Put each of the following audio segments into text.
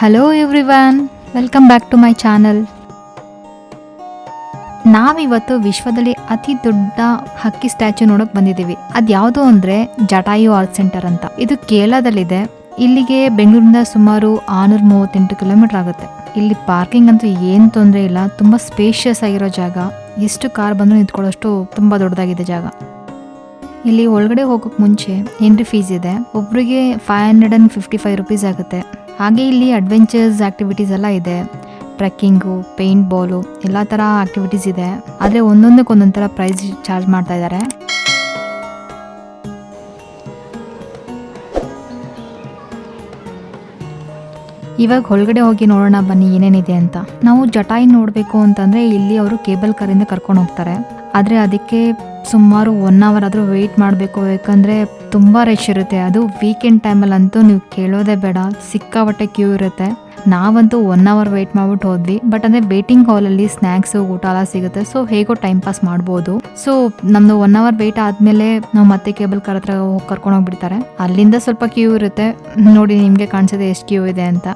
Hello everyone, welcome back to my channel. ನಾವಿವತ್ತು ವಿಶ್ವದಲ್ಲಿ ಅತಿ ದೊಡ್ಡ ಹಕ್ಕಿ ಸ್ಟ್ಯಾಚ್ಯೂ ನೋಡೋಕೆ ಬಂದಿದ್ದೀವಿ. ಅದು ಯಾವುದು ಅಂದರೆ ಜಟಾಯು ಆರ್ಟ್ ಸೆಂಟರ್ ಅಂತ. ಇದು ಕೇರಳದಲ್ಲಿದೆ. ಇಲ್ಲಿಗೆ ಬೆಂಗಳೂರಿಂದ ಸುಮಾರು 638 ಕಿಲೋಮೀಟರ್ ಆಗುತ್ತೆ. ಇಲ್ಲಿ ಪಾರ್ಕಿಂಗ್ ಅಂತೂ ಏನು ತೊಂದರೆ ಇಲ್ಲ, ತುಂಬ ಸ್ಪೇಷಿಯಸ್ ಆಗಿರೋ ಜಾಗ. ಎಷ್ಟು ಕಾರ್ ಬಂದರೂ ನಿಂತ್ಕೊಳ್ಳೋಷ್ಟು ತುಂಬ ದೊಡ್ಡದಾಗಿದೆ ಜಾಗ. ಇಲ್ಲಿ ಒಳಗಡೆ ಹೋಗೋಕೆ ಮುಂಚೆ ಎಂಟ್ರಿ ಫೀಸ್ ಇದೆ. ಒಬ್ಬರಿಗೆ 555 ರುಪೀಸ್ ಆಗುತ್ತೆ. ಹಾಗೆ ಇಲ್ಲಿ ಅಡ್ವೆಂಚರ್ಸ್ ಆಕ್ಟಿವಿಟೀಸ್ ಎಲ್ಲ ಇದೆ. ಟ್ರೆಕ್ಕಿಂಗು, ಪೇಂಟ್ ಬಾಲು ಎಲ್ಲ ಥರ ಆಕ್ಟಿವಿಟೀಸ್ ಇದೆ. ಆದರೆ ಒಂದೊಂದಕ್ಕೆ ಒಂದೊಂದು ಥರ ಪ್ರೈಸ್ ಚಾರ್ಜ್ ಮಾಡ್ತಾ ಇದ್ದಾರೆ. ಇವಾಗ ಒಳಗಡೆ ಹೋಗಿ ನೋಡೋಣ ಬನ್ನಿ ಏನೇನಿದೆ ಅಂತ. ನಾವು ಜಟಾಯಿ ನೋಡಬೇಕು ಅಂತಂದರೆ ಇಲ್ಲಿ ಅವರು ಕೇಬಲ್ ಕಾರಿಂದ ಕರ್ಕೊಂಡು ಹೋಗ್ತಾರೆ. ಆದರೆ ಅದಕ್ಕೆ ಸುಮಾರು 1 ಅವರ್ ಆದರೂ ವೆಯ್ಟ್ ಮಾಡಬೇಕು, ಯಾಕಂದರೆ ತುಂಬ ರಶ್ ಇರುತ್ತೆ. ಅದು ವೀಕೆಂಡ್ ಟೈಮಲ್ಲಂತೂ ನೀವು ಕೇಳೋದೇ ಬೇಡ, ಸಿಕ್ಕಾಪಟ್ಟೆ ಕ್ಯೂ ಇರುತ್ತೆ. ನಾವಂತೂ 1 ಅವರ್ ವೆಯ್ಟ್ ಮಾಡ್ಬಿಟ್ಟು ಹೋದ್ವಿ. ಬಟ್ ಅಂದರೆ ವೇಟಿಂಗ್ ಹಾಲಲ್ಲಿ ಸ್ನ್ಯಾಕ್ಸು, ಊಟ ಎಲ್ಲ ಸಿಗುತ್ತೆ. ಸೊ ಹೇಗೋ ಟೈಮ್ ಪಾಸ್ ಮಾಡ್ಬೋದು. ಸೊ ನಮ್ಮದು 1 ಅವರ್ ವೆಯ್ಟ್ ಆದಮೇಲೆ ನಾವು ಮತ್ತೆ ಕೇಬಲ್ ಕಾರ್ ಹತ್ರ ಹೋಗಿ ಕರ್ಕೊಂಡು ಹೋಗ್ಬಿಡ್ತಾರೆ. ಅಲ್ಲಿಂದ ಸ್ವಲ್ಪ ಕ್ಯೂ ಇರುತ್ತೆ. ನೋಡಿ ನಿಮಗೆ ಕಾಣಿಸುತ್ತೆ ಎಷ್ಟು ಕ್ಯೂ ಇದೆ ಅಂತ.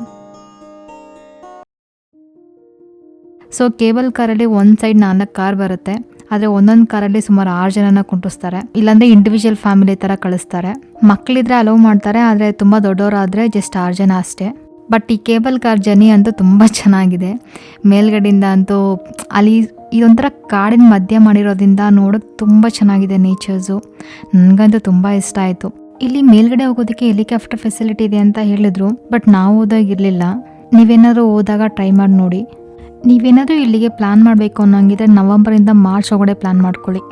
ಸೊ ಕೇಬಲ್ ಕಾರಲ್ಲಿ ಒಂದು ಸೈಡ್ 4 ಕಾರ್ ಬರುತ್ತೆ. ಆದರೆ ಒಂದೊಂದು ಕಾರಲ್ಲಿ ಸುಮಾರು 6 ಜನನ ಕುಂಟಿಸ್ತಾರೆ. ಇಲ್ಲಾಂದರೆ ಇಂಡಿವಿಜುವಲ್ ಫ್ಯಾಮಿಲಿ ಥರ ಕಳಿಸ್ತಾರೆ. ಮಕ್ಕಳಿದ್ರೆ ಅಲೋ ಮಾಡ್ತಾರೆ, ಆದರೆ ತುಂಬ ದೊಡ್ಡವರಾದರೆ ಜಸ್ಟ್ 6 ಜನ ಅಷ್ಟೇ. ಬಟ್ ಈ ಕೇಬಲ್ ಕಾರ್ ಜರ್ನಿ ಅಂತೂ ತುಂಬ ಚೆನ್ನಾಗಿದೆ. ಮೇಲ್ಗಡೆಯಿಂದ ಅಂತೂ ಅಲ್ಲಿ ಇದೊಂಥರ ಕಾಡಿನ ಮಧ್ಯ ಮಾಡಿರೋದ್ರಿಂದ ನೋಡೋಕ್ಕೆ ತುಂಬ ಚೆನ್ನಾಗಿದೆ ನೇಚರ್ಸು. ನನಗಂತೂ ತುಂಬ ಇಷ್ಟ ಆಯಿತು. ಇಲ್ಲಿ ಮೇಲ್ಗಡೆ ಹೋಗೋದಕ್ಕೆ ಹೆಲಿಕಾಪ್ಟರ್ ಫೆಸಿಲಿಟಿ ಇದೆ ಅಂತ ಹೇಳಿದ್ರು, ಬಟ್ ನಾವು ಹೋದಾಗಿರಲಿಲ್ಲ. ನೀವೇನಾದರೂ ಹೋದಾಗ ಟ್ರೈ ಮಾಡಿ ನೋಡಿ. ನೀವೇನಾದರೂ ಇಲ್ಲಿಗೆ ಪ್ಲ್ಯಾನ್ ಮಾಡಬೇಕು ಅನ್ನೋಂಗಿದ್ರೆ ನವಂಬರಿಂದ ಮಾರ್ಚ್ ಒಳಗಡೆ ಪ್ಲ್ಯಾನ್ ಮಾಡ್ಕೊಳ್ಳಿ.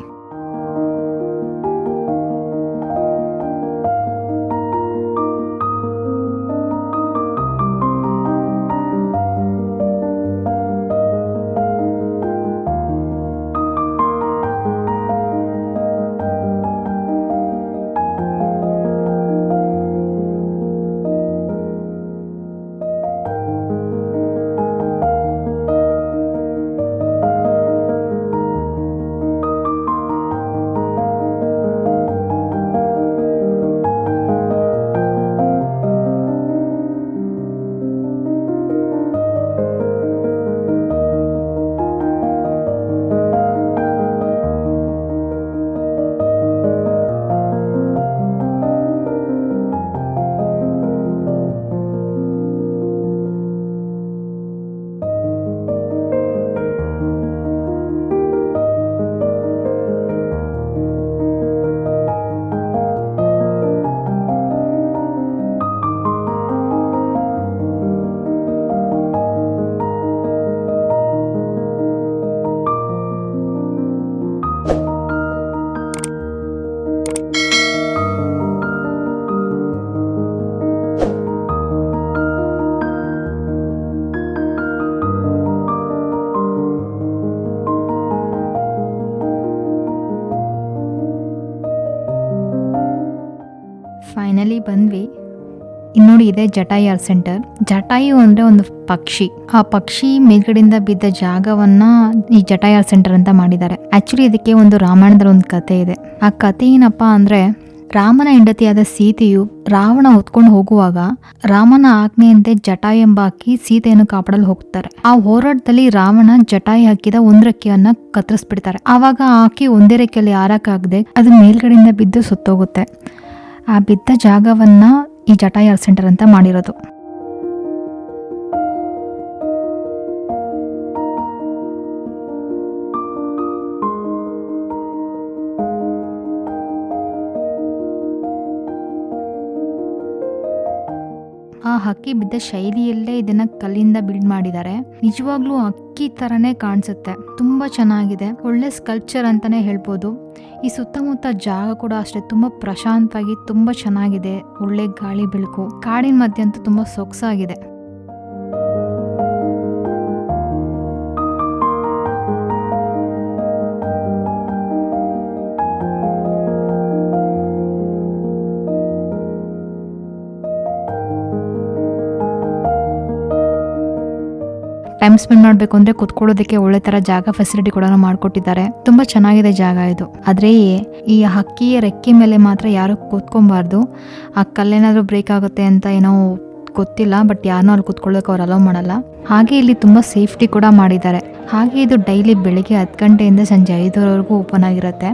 ಫೈನಲಿ ಬಂದ್ವಿ. ಇನ್ನೋಡಿ ಇದೆ ಜಟಾಯು ಆರ್ಟ್ ಸೆಂಟರ್. ಜಟಾಯು ಅಂದರೆ ಒಂದು ಪಕ್ಷಿ. ಆ ಪಕ್ಷಿ ಮೇಲ್ಗಡೆಯಿಂದ ಬಿದ್ದ ಜಾಗವನ್ನ ಈ ಜಟಾಯು ಆರ್ಟ್ ಸೆಂಟರ್ ಅಂತ ಮಾಡಿದ್ದಾರೆ. ಆಕ್ಚುಲಿ ಇದಕ್ಕೆ ಒಂದು ರಾಮಾಯಣದಲ್ಲಿ ಒಂದು ಕತೆ ಇದೆ. ಆ ಕತೆ ಏನಪ್ಪಾ ಅಂದರೆ, ರಾಮನ ಹೆಂಡತಿಯಾದ ಸೀತೆಯು ರಾವಣ ಹೊತ್ಕೊಂಡು ಹೋಗುವಾಗ ರಾಮನ ಆಜ್ಞೆಯಂತೆ ಜಟಾಯು ಎಂಬ ಹಕ್ಕಿ ಸೀತೆಯನ್ನು ಕಾಪಾಡಲು ಹೋಗ್ತಾರೆ. ಆ ಹೋರಾಟದಲ್ಲಿ ರಾವಣ ಜಟಾಯು ಹಾಕಿದ ಒಂದು ರೆಕ್ಕೆಯನ್ನ ಕತ್ತರಿಸ್ಬಿಡ್ತಾರೆ. ಆವಾಗ ಆ ಹಕ್ಕಿ ಒಂದೇ ರೆಕ್ಕೆಯಲ್ಲಿ ಹಾರಕ್ಕಾಗದೆ ಅದು ಮೇಲ್ಗಡೆಯಿಂದ ಬಿದ್ದು ಸುತ್ತೋಗುತ್ತೆ. ಆ ಬಿದ್ದ ಜಾಗವನ್ನ ಈ ಜಟಾಯು ಆರ್ಟ್ ಸೆಂಟರ್ ಅಂತ ಮಾಡಿರೋದು. ಆ ಹಕ್ಕಿ ಬಿದ್ದ ಶೈಲಿಯಲ್ಲೇ ಇದನ್ನ ಕಲ್ಲಿಂದ ಬಿಲ್ಡ್ ಮಾಡಿದ್ದಾರೆ. ನಿಜವಾಗ್ಲೂ ಹಕ್ಕಿ ತರನೇ ಕಾಣಿಸುತ್ತೆ. ತುಂಬಾ ಚೆನ್ನಾಗಿದೆ. ಒಳ್ಳೆ ಸ್ಕಲ್ಪ್ಚರ್ ಅಂತಾನೆ ಹೇಳ್ಬೋದು. ಈ ಸುತ್ತಮುತ್ತ ಜಾಗ ಕೂಡ ಅಷ್ಟೇ ತುಂಬಾ ಪ್ರಶಾಂತವಾಗಿ ತುಂಬಾ ಚೆನ್ನಾಗಿದೆ. ಒಳ್ಳೆ ಗಾಳಿ ಬೆಳಕು, ಕಾಡಿನ ಮಧ್ಯೆ ಅಂತೂ ತುಂಬಾ ಸೊಗಸಾಗಿದೆ. ಟೈಮ್ ಸ್ಪೆಂಡ್ ಮಾಡಬೇಕು ಅಂದರೆ ಕುತ್ಕೊಳ್ಳೋದಕ್ಕೆ ಒಳ್ಳೆ ಥರ ಜಾಗ ಫೆಸಿಲಿಟಿ ಕೂಡ ಮಾಡಿಕೊಟ್ಟಿದ್ದಾರೆ. ತುಂಬ ಚೆನ್ನಾಗಿದೆ ಜಾಗ ಇದು. ಆದರೆ ಈ ಹಕ್ಕಿಯ ರೆಕ್ಕೆ ಮೇಲೆ ಮಾತ್ರ ಯಾರು ಕೂತ್ಕೊಬಾರ್ದು. ಆ ಕಲ್ಲೇನಾದರೂ ಬ್ರೇಕ್ ಆಗುತ್ತೆ ಅಂತ ಏನೋ ಗೊತ್ತಿಲ್ಲ, ಬಟ್ ಯಾರನ್ನೂ ಅಲ್ಲಿ ಕೂತ್ಕೊಳ್ಳೋಕೆ ಅವ್ರು ಅಲೋ ಮಾಡಲ್ಲ. ಹಾಗೆ ಇಲ್ಲಿ ತುಂಬ ಸೇಫ್ಟಿ ಕೂಡ ಮಾಡಿದ್ದಾರೆ. ಹಾಗೆ ಇದು ಡೈಲಿ ಬೆಳಿಗ್ಗೆ 10 ಗಂಟೆಯಿಂದ ಸಂಜೆ 5ವರೆವರೆಗೂ ಓಪನ್ ಆಗಿರುತ್ತೆ.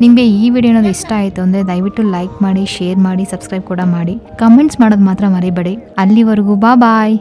ನಿಮಗೆ ಈ ವಿಡಿಯೋ ಅನ್ನೋದು ಇಷ್ಟ ಆಯಿತು ಅಂದರೆ ದಯವಿಟ್ಟು ಲೈಕ್ ಮಾಡಿ, ಶೇರ್ ಮಾಡಿ, ಸಬ್ಸ್ಕ್ರೈಬ್ ಕೂಡ ಮಾಡಿ. ಕಮೆಂಟ್ಸ್ ಮಾಡೋದು ಮಾತ್ರ ಮರಿಬೇಡಿ. ಅಲ್ಲಿವರೆಗೂ ಬಾಯ್.